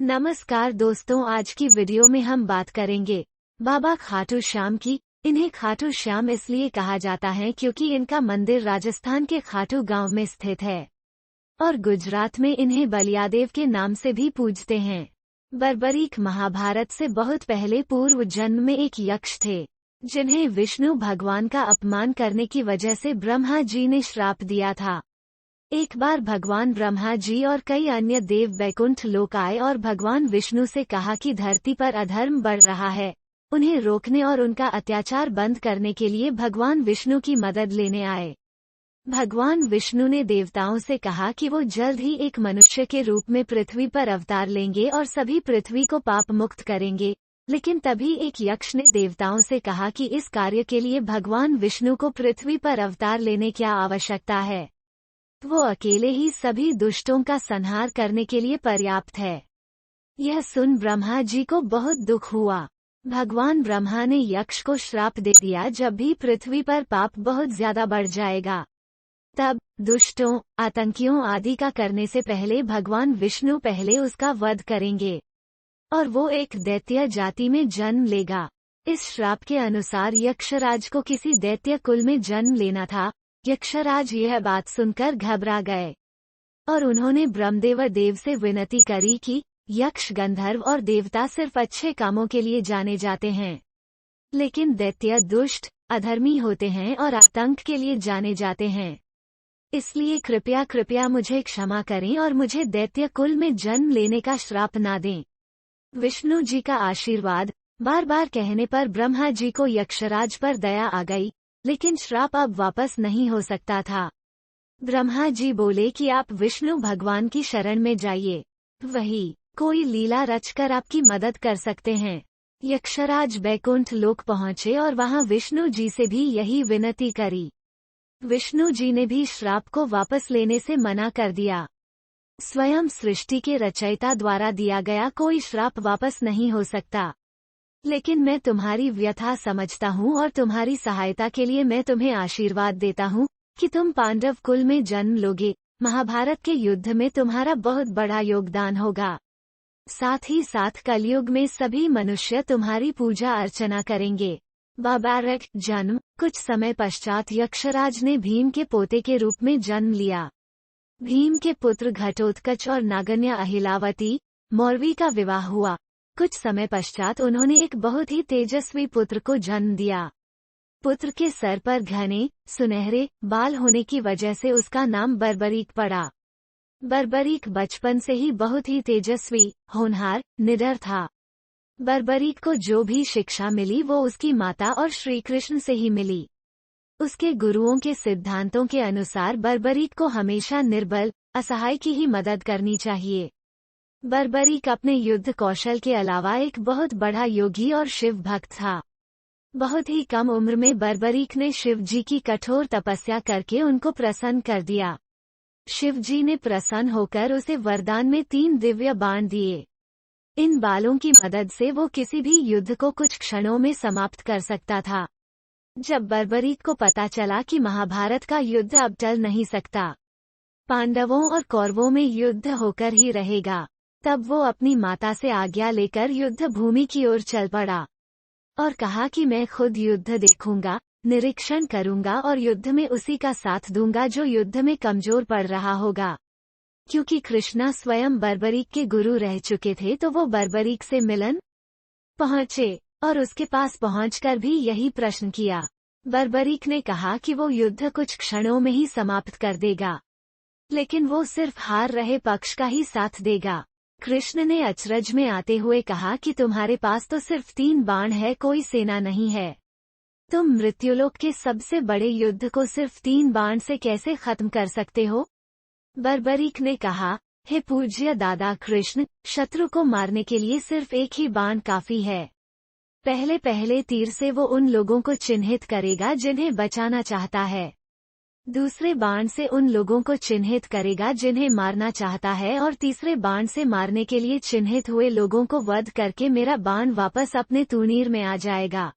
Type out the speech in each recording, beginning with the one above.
नमस्कार दोस्तों, आज की वीडियो में हम बात करेंगे बाबा खाटू श्याम की। इन्हें खाटू श्याम इसलिए कहा जाता है क्योंकि इनका मंदिर राजस्थान के खाटू गांव में स्थित है और गुजरात में इन्हें बलियादेव के नाम से भी पूजते हैं। बर्बरीक महाभारत से बहुत पहले पूर्व जन्म में एक यक्ष थे जिन्हें विष्णु भगवान का अपमान करने की वजह से ब्रह्मा जी ने श्राप दिया था। एक बार भगवान ब्रह्मा जी और कई अन्य देव बैकुंठ लोक आए और भगवान विष्णु से कहा कि धरती पर अधर्म बढ़ रहा है। उन्हें रोकने और उनका अत्याचार बंद करने के लिए भगवान विष्णु की मदद लेने आए। भगवान विष्णु ने देवताओं से कहा कि वो जल्द ही एक मनुष्य के रूप में पृथ्वी पर अवतार लेंगे और सभी पृथ्वी को पाप मुक्त करेंगे। लेकिन तभी एक यक्ष ने देवताओं से कहा कि इस कार्य के लिए भगवान विष्णु को पृथ्वी पर अवतार लेने क्या आवश्यकता है। वो अकेले ही सभी दुष्टों का संहार करने के लिए पर्याप्त है। यह सुन ब्रह्मा जी को बहुत दुख हुआ। भगवान ब्रह्मा ने यक्ष को श्राप दे दिया, जब भी पृथ्वी पर पाप बहुत ज्यादा बढ़ जाएगा तब दुष्टों, आतंकियों आदि का करने से पहले भगवान विष्णु पहले उसका वध करेंगे और वो एक दैत्य जाति में जन्म लेगा। इस श्राप के अनुसार यक्षराज को किसी दैत्य कुल में जन्म लेना था। यक्षराज यह बात सुनकर घबरा गए और उन्होंने ब्रह्मदेव देव से विनती करी कि यक्ष, गंधर्व और देवता सिर्फ अच्छे कामों के लिए जाने जाते हैं, लेकिन दैत्य दुष्ट, अधर्मी होते हैं और आतंक के लिए जाने जाते हैं। इसलिए कृपया मुझे क्षमा करें और मुझे दैत्य कुल में जन्म लेने का श्राप ना दें। विष्णु जी का आशीर्वाद बार बार कहने पर ब्रह्मा जी को यक्षराज पर दया आ गई, लेकिन श्राप अब वापस नहीं हो सकता था। ब्रह्मा जी बोले कि आप विष्णु भगवान की शरण में जाइए, वही कोई लीला रचकर आपकी मदद कर सकते हैं। यक्षराज बैकुंठ लोक पहुँचे और वहां विष्णु जी से भी यही विनती करी। विष्णु जी ने भी श्राप को वापस लेने से मना कर दिया। स्वयं सृष्टि के रचयिता द्वारा दिया गया कोई श्राप वापस नहीं हो सकता। लेकिन मैं तुम्हारी व्यथा समझता हूँ और तुम्हारी सहायता के लिए मैं तुम्हें आशीर्वाद देता हूँ कि तुम पांडव कुल में जन्म लोगे। महाभारत के युद्ध में तुम्हारा बहुत बड़ा योगदान होगा। साथ ही साथ कलयुग में सभी मनुष्य तुम्हारी पूजा अर्चना करेंगे। बाबारक जन्म। कुछ समय पश्चात यक्षराज ने भीम के पोते के रूप में जन्म लिया। भीम के पुत्र घटोत्कच और नागन्या अहिलावती मौरवी का विवाह हुआ। कुछ समय पश्चात उन्होंने एक बहुत ही तेजस्वी पुत्र को जन्म दिया। पुत्र के सर पर घने, सुनहरे बाल होने की वजह से उसका नाम बर्बरीक पड़ा। बर्बरीक बचपन से ही बहुत ही तेजस्वी, होनहार, निडर था। बर्बरीक को जो भी शिक्षा मिली वो उसकी माता और श्री कृष्ण से ही मिली। उसके गुरुओं के सिद्धांतों के अनुसार बर्बरीक को हमेशा निर्बल, असहाय की ही मदद करनी चाहिए। बर्बरीक अपने युद्ध कौशल के अलावा एक बहुत बड़ा योगी और शिव भक्त था। बहुत ही कम उम्र में बर्बरीक ने शिव जी की कठोर तपस्या करके उनको प्रसन्न कर दिया। शिव जी ने प्रसन्न होकर उसे वरदान में 3 दिव्य बाण दिए। इन बालों की मदद से वो किसी भी युद्ध को कुछ क्षणों में समाप्त कर सकता था। जब बर्बरीक को पता चला कि महाभारत का युद्ध अब टल नहीं सकता, पांडवों और कौरवों में युद्ध होकर ही रहेगा, तब वो अपनी माता से आज्ञा लेकर युद्ध भूमि की ओर चल पड़ा और कहा कि मैं खुद युद्ध देखूंगा, निरीक्षण करूंगा और युद्ध में उसी का साथ दूंगा जो युद्ध में कमजोर पड़ रहा होगा। क्योंकि कृष्णा स्वयं बर्बरीक के गुरु रह चुके थे तो वो बर्बरीक से मिलन पहुंचे और उसके पास पहुंचकर भी यही प्रश्न किया। बर्बरीक ने कहा कि वो युद्ध कुछ क्षणों में ही समाप्त कर देगा, लेकिन वो सिर्फ हार रहे पक्ष का ही साथ देगा। कृष्ण ने अचरज में आते हुए कहा कि तुम्हारे पास तो सिर्फ 3 बाण है, कोई सेना नहीं है। तुम मृत्युलोक के सबसे बड़े युद्ध को सिर्फ 3 बाण से कैसे खत्म कर सकते हो। बर्बरीक ने कहा, हे पूज्य दादा कृष्ण, शत्रु को मारने के लिए सिर्फ एक ही बाण काफी है। पहले तीर से वो उन लोगों को चिन्हित करेगा जिन्हें बचाना चाहता है। दूसरे बाण से उन लोगों को चिन्हित करेगा जिन्हें मारना चाहता है और तीसरे बाण से मारने के लिए चिन्हित हुए लोगों को वध करके मेरा बाण वापस अपने तूनीर में आ जाएगा।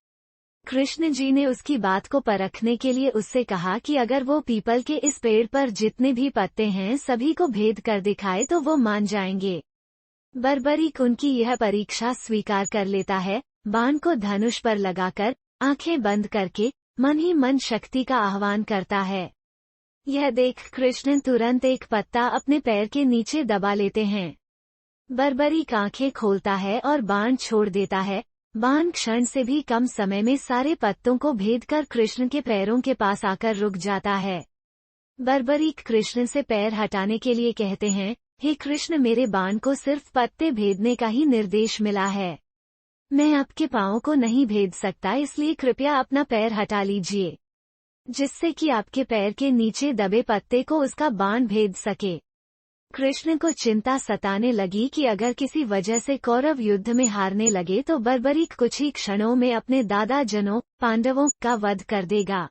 कृष्ण जी ने उसकी बात को परखने के लिए उससे कहा कि अगर वो पीपल के इस पेड़ पर जितने भी पत्ते हैं सभी को भेद कर दिखाए तो वो मान जाएंगे। बर्बरीक उनकी यह परीक्षा स्वीकार कर लेता है, बाण को धनुष पर लगाकर, आंखें बंद करके, मन ही मन शक्ति का आह्वान करता है। यह देख कृष्ण तुरंत एक पत्ता अपने पैर के नीचे दबा लेते हैं। बर्बरीक आंखें खोलता है और बाण छोड़ देता है। बाण क्षण से भी कम समय में सारे पत्तों को भेद कर कृष्ण के पैरों के पास आकर रुक जाता है। बर्बरीक कृष्ण से पैर हटाने के लिए कहते हैं, हे कृष्ण, मेरे बाण को सिर्फ पत्ते भेदने का ही निर्देश मिला है। मैं आपके पांवों को नहीं भेद सकता, इसलिए कृपया अपना पैर हटा लीजिए, जिससे कि आपके पैर के नीचे दबे पत्ते को उसका बाण भेद सके। कृष्ण को चिंता सताने लगी कि अगर किसी वजह से कौरव युद्ध में हारने लगे तो बर्बरीक कुछ ही क्षणों में अपने दादा जनों पांडवों का वध कर देगा।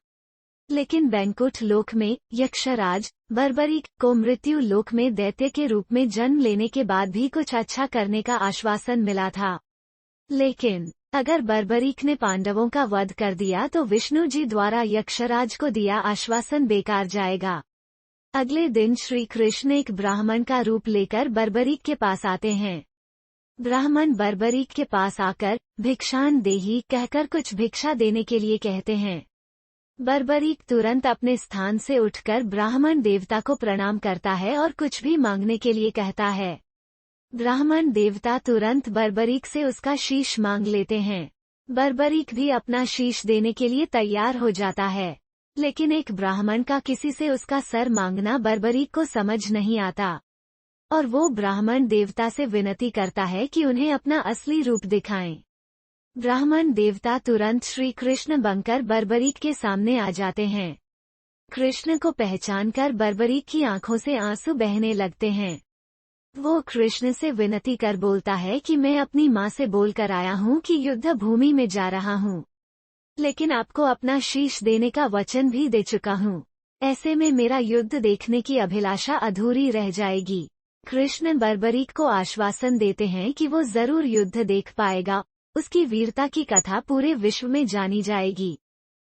लेकिन बैंकुट लोक में यक्षराज बर्बरीक को मृत्यु लोक में दैत्य के रूप में जन्म लेने के बाद भी कुछ अच्छा करने का आश्वासन मिला था। लेकिन अगर बर्बरीक ने पांडवों का वध कर दिया तो विष्णु जी द्वारा यक्षराज को दिया आश्वासन बेकार जाएगा। अगले दिन श्री कृष्ण एक ब्राह्मण का रूप लेकर बर्बरीक के पास आते हैं। ब्राह्मण बर्बरीक के पास आकर भिक्षान देही कहकर कुछ भिक्षा देने के लिए कहते हैं। बर्बरीक तुरंत अपने स्थान से उठकर ब्राह्मण देवता को प्रणाम करता है और कुछ भी मांगने के लिए कहता है। ब्राह्मण देवता तुरंत बर्बरीक से उसका शीश मांग लेते हैं। बर्बरीक भी अपना शीश देने के लिए तैयार हो जाता है, लेकिन एक ब्राह्मण का किसी से उसका सर मांगना बर्बरीक को समझ नहीं आता और वो ब्राह्मण देवता से विनती करता है कि उन्हें अपना असली रूप दिखाएं। ब्राह्मण देवता तुरंत श्री कृष्ण बनकर बर्बरीक के सामने आ जाते हैं। कृष्ण को पहचानकर बर्बरीक की आंखों से आंसू बहने लगते हैं। वो कृष्ण से विनती कर बोलता है कि मैं अपनी माँ से बोलकर आया हूँ कि युद्ध भूमि में जा रहा हूँ, लेकिन आपको अपना शीश देने का वचन भी दे चुका हूँ। ऐसे में मेरा युद्ध देखने की अभिलाषा अधूरी रह जाएगी। कृष्ण बर्बरीक को आश्वासन देते हैं कि वो जरूर युद्ध देख पाएगा। उसकी वीरता की कथा पूरे विश्व में जानी जाएगी।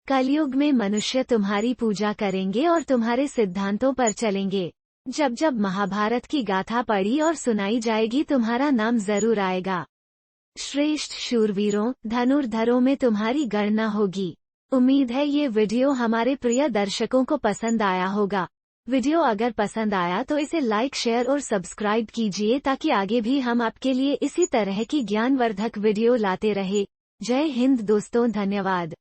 कलयुग में मनुष्य तुम्हारी पूजा करेंगे और तुम्हारे सिद्धांतों पर चलेंगे। जब जब महाभारत की गाथा पढ़ी और सुनाई जाएगी तुम्हारा नाम जरूर आएगा। श्रेष्ठ शूरवीरों धनुर्धरों में तुम्हारी गणना होगी। उम्मीद है ये वीडियो हमारे प्रिय दर्शकों को पसंद आया होगा। वीडियो अगर पसंद आया तो इसे लाइक शेयर और सब्सक्राइब कीजिए ताकि आगे भी हम आपके लिए इसी तरह की ज्ञानवर्धक वीडियो लाते रहे। जय हिंद दोस्तों, धन्यवाद।